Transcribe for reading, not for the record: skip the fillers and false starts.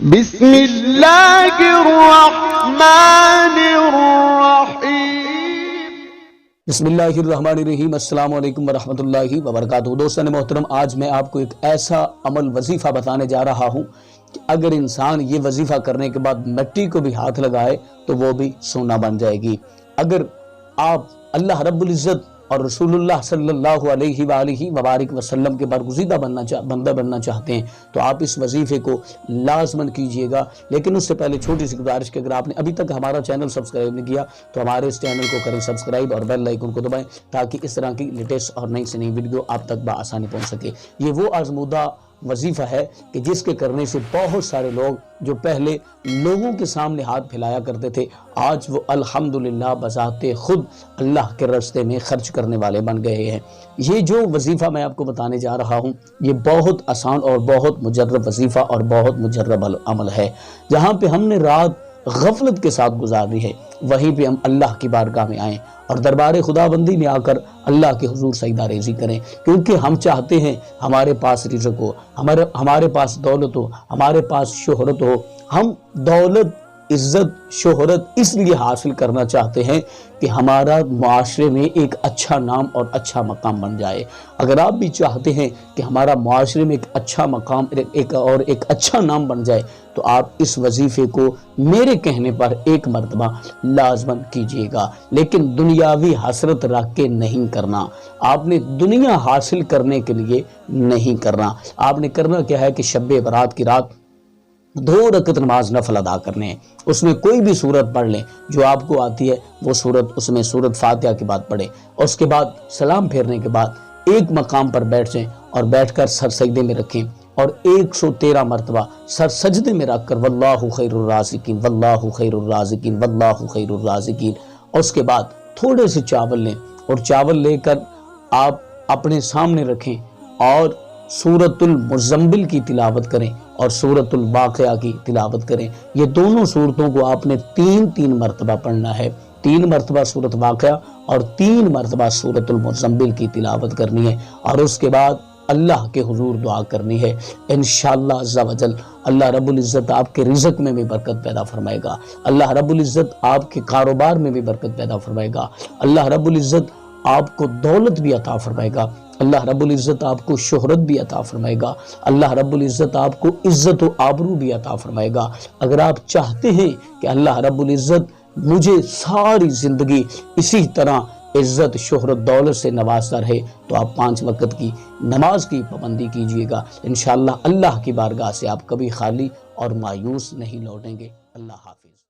بسم اللہ الرحمن الرحیم۔ بسم اللہ الرحمن الرحیم۔ السلام علیکم ورحمۃ اللہ وبرکاتہ۔ دوستان محترم، آج میں آپ کو ایک ایسا عمل وظیفہ بتانے جا رہا ہوں کہ اگر انسان یہ وظیفہ کرنے کے بعد مٹی کو بھی ہاتھ لگائے تو وہ بھی سونا بن جائے گی۔ اگر آپ اللہ رب العزت اور رسول اللہ صلی اللہ علیہ وآلہ وبارک وسلم کے برگزیدہ بندہ بننا چاہتے ہیں تو آپ اس وظیفے کو لازمن کیجئے گا۔ لیکن اس سے پہلے چھوٹی سی گزارش کہ اگر آپ نے ابھی تک ہمارا چینل سبسکرائب نہیں کیا تو ہمارے اس چینل کو کریں سبسکرائب اور بیل آئیکن کو دبائیں تاکہ اس طرح کی لیٹسٹ اور نئی سے نئی ویڈیو آپ تک بآسانی پہنچ سکے۔ یہ وہ آزمودہ وظیفہ ہے کہ جس کے کرنے سے بہت سارے لوگ جو پہلے لوگوں کے سامنے ہاتھ پھیلایا کرتے تھے آج وہ الحمدللہ بذات خود اللہ کے راستے میں خرچ کرنے والے بن گئے ہیں۔ یہ جو وظیفہ میں آپ کو بتانے جا رہا ہوں یہ بہت آسان اور بہت مجرب وظیفہ اور بہت مجرب عمل ہے۔ جہاں پہ ہم نے رات غفلت کے ساتھ گزاری ہے وہیں پہ ہم اللہ کی بارگاہ میں آئیں اور دربار خدا بندی میں آ کر اللہ کے حضور سجدہ ریزی کریں، کیونکہ ہم چاہتے ہیں ہمارے پاس رزق ہو، ہمارے پاس دولت ہو، ہمارے پاس شہرت ہو۔ ہم دولت، عزت، شہرت اس لیے حاصل کرنا چاہتے ہیں کہ ہمارا معاشرے میں ایک اچھا نام اور اچھا مقام بن جائے۔ اگر آپ بھی چاہتے ہیں کہ ہمارا معاشرے میں ایک اچھا مقام اور ایک اچھا نام بن جائے تو آپ اس وظیفے کو میرے کہنے پر ایک مرتبہ لازمن کیجئے گا، لیکن دنیاوی حسرت رکھ کے نہیں کرنا۔ آپ نے دنیا حاصل کرنے کے لیے نہیں کرنا، آپ نے کرنا کیا ہے کہ شب برات کی رات 2 رکعت نماز نفل ادا کرنے ہیں۔ اس میں کوئی بھی سورت پڑھ لیں جو آپ کو آتی ہے وہ سورت، اس میں سورت فاتحہ کے بعد پڑھیں اور اس کے بعد سلام پھیرنے کے بعد ایک مقام پر بیٹھ جائیں اور بیٹھ کر سر سجدے میں رکھیں اور 113 مرتبہ سر سجدے میں رکھ کر واللہ خیر الرازقین واللہ خیر الرازقین واللہ خیر الرازقین، اور اس کے بعد تھوڑے سے چاول لیں اور چاول لے کر آپ اپنے سامنے رکھیں اور سورۃ المزمل کی تلاوت کریں اور سورۃ الواقعہ کی تلاوت کریں۔ یہ دونوں سورتوں کو آپ نے 3 مرتبہ پڑھنا ہے، 3 مرتبہ سورۃ واقعہ اور 3 مرتبہ سورۃ المزمل کی تلاوت کرنی ہے اور اس کے بعد اللہ کے حضور دعا کرنی ہے۔ انشاءاللہ عز و جل اللہ رب العزت آپ کے رزق میں بھی برکت پیدا فرمائے گا، اللہ رب العزت آپ کے کاروبار میں بھی برکت پیدا فرمائے گا، اللہ رب العزت آپ کو دولت بھی عطا فرمائے گا، اللہ رب العزت آپ کو شہرت بھی عطا فرمائے گا، اللہ رب العزت آپ کو عزت و آبرو بھی عطا فرمائے گا۔ اگر آپ چاہتے ہیں کہ اللہ رب العزت مجھے ساری زندگی اسی طرح عزت، شہرت، دولت سے نوازتا رہے تو آپ 5 وقت کی نماز کی پابندی کیجئے گا۔ انشاءاللہ اللہ کی بارگاہ سے آپ کبھی خالی اور مایوس نہیں لوٹیں گے۔ اللہ حافظ۔